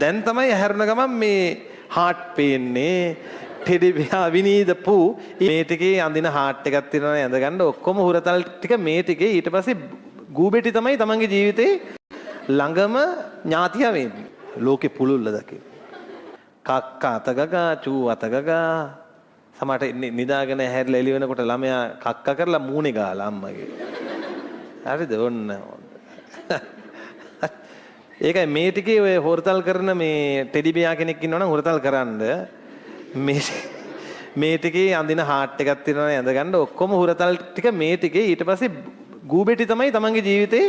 දැන් තමයි හැරුණ ගමන් මේ හાર્ට් පේන්නේ ටෙඩි බියා විනීද පූ මේ ටිකේ අඳින හાર્ට් එකක් තියෙනවා ඇඳ ගන්න ඔක්කොම හුරතල් ටික මේ ටිකේ ඊට පස්සේ ගූබෙටි තමයි තමන්ගේ ජීවිතේ ළඟම ඥාතියා වෙන්නේ ලෝකේ පුළුල්ල දකින්න කක්ක අතගගා චූ අතගගා සමහරට නිදාගෙන හැරිලා එළි වෙනකොට ළමයා කක්ක කරලා මූණේ ගාලා අම්මගේ හරිද ඔන්න ඒකයි මේ ටිකේ ඔය හොරතල් කරන මේ ටෙඩි බියා කෙනෙක් ඉන්නවනම් හොරතල් කරන්න මේ ටිකේ අඳින හાર્ට් එකක් තියෙනවා ඇඳ ගන්න ඔක්කොම හොරතල් ටික මේ ටිකේ ඊට පස්සේ ගූබෙටි තමයි තමන්ගේ ජීවිතේ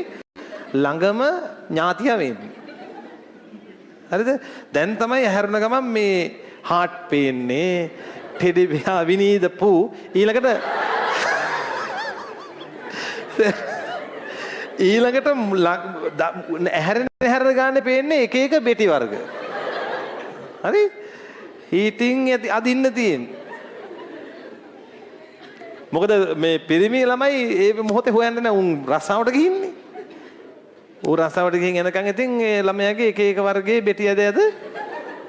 ළඟම ඥාතියා වෙන්නේ හරිද දැන් තමයි හැරුණ ගමන් මේ හાર્ට් පේන්නේ ටෙඩි බියා විනීද පූ ඊළඟට ඇහැරෙන ගානේ පේන්නේ එක එක බෙටි වර්ග. හරි? ඊටින් අදින්න තියෙන්නේ. මොකද මේ පිරිමි ළමයි ඒ මොහොතේ හොයන්නේ නැහැ උන් රස්සාවට ගිහින්නේ. ඌ රස්සාවට ගිහින් එනකන් ඉතින් ඒ ළමයාගේ එක එක වර්ගයේ බෙටි ඇද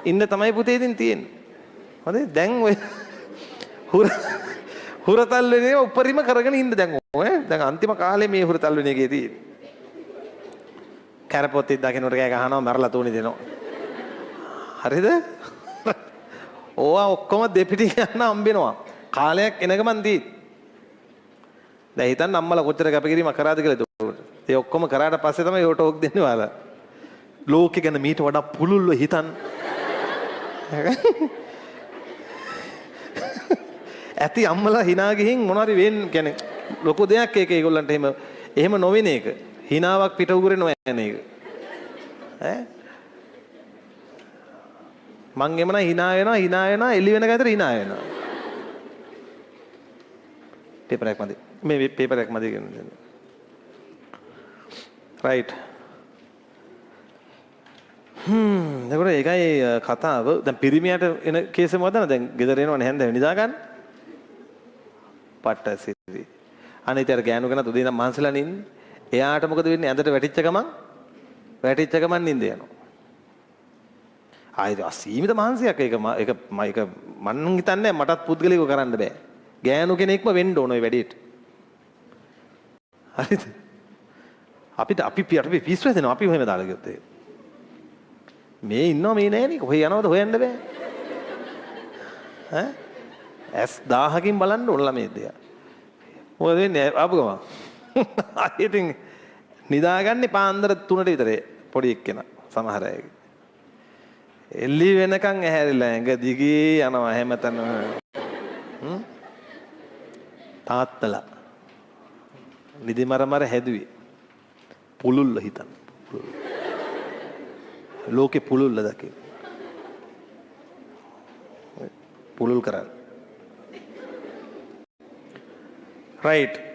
ඉන්න තමයි පුතේ ඉතින් තියෙන්නේ. හරි? දැන් ඔය හුරතල් වෙනේ උපරිම කරගෙන ඉන්න දැන් ඔය දැන් අන්තිම කාලේ මේ හුරතල් වෙන එකේ තියෙන්නේ. කැරපොත්තේ දකින්නට කෑ ගහනවා මරලා තෝණි දෙනවා. හරිද? ඕවා ඔක්කොම දෙපිටි යන හම්බෙනවා. කාලයක් එනගමන් දී. දැන් හිතන්න අම්මලා කොච්චර කැපකිරීමක් කරාද කියලා ඒක. ඒ ඔක්කොම කරාට පස්සේ තමයි ඔය ටෝක් දෙන්නේ ඔයාලා. ලෝකෙ ගැන මීට වඩා පුළුල්ව හිතන්න. ඇති අම්මලා hina ගිහින් මොනවාරි වෙන්නේ කියන්නේ ලොකු දෙයක් ඒක ඒගොල්ලන්ට එහෙම නොවෙන එක. හිනාවක් පිට උගුරේ නොයන එක. ඈ මං එමන hina වෙනවා එළි වෙන ගාතර hina වෙනවා. පේපර් එකක් මදි. මේ පේපර් එකක් මදි කියන්නේ. රයිට්. එතකොට ඒකයි කතාව. දැන් පිරිමියට එන කේස් එක මොකද දැන් ගෙදර එනවනේ හැන්ද නිදා ගන්න. පට්ටසිරි. අනිතර ගෑනු කෙනා උදේ ඉඳන් මහන්සිලා නින්නේ. එයාට මොකද වෙන්නේ ඇඳට වැටිච්ච ගමන් නිින්ද යනවා. ආයෙත් අසීමිත මහන්සියක් ඒක මම හිතන්නේ මටත් පුද්ගලිකව කරන්න බෑ. ගෑනු කෙනෙක්ම වෙන්න ඕන ඔය වැඩේට. හරිද? අපි පිස්සු හැදෙනවා අපි එහෙම දාලා ගියොත් මේ ඉන්නවා මේ නෑනේ කොහේ යනවද හොයන්න බෑ. ඈ ඇස් 1000කින් බලන්න ඕන ළමයි දෙයා. මොකද වෙන්නේ ආපු ගමන් ඉතින් නිදාගන්නේ පාන්දර 3ට විතර පොඩි එක්කෙනා සමහර අය. එළි වෙනකන් ඇහැරිලා ඇඟ දිගේ යනවා හැමතැනම. තාත්තලා නිදි මර හැදුවේ පුළුල්ල හිතන්න. ලෝකේ පුළුල්ල දකින්න. පුළුල් කරන්න. රයිට්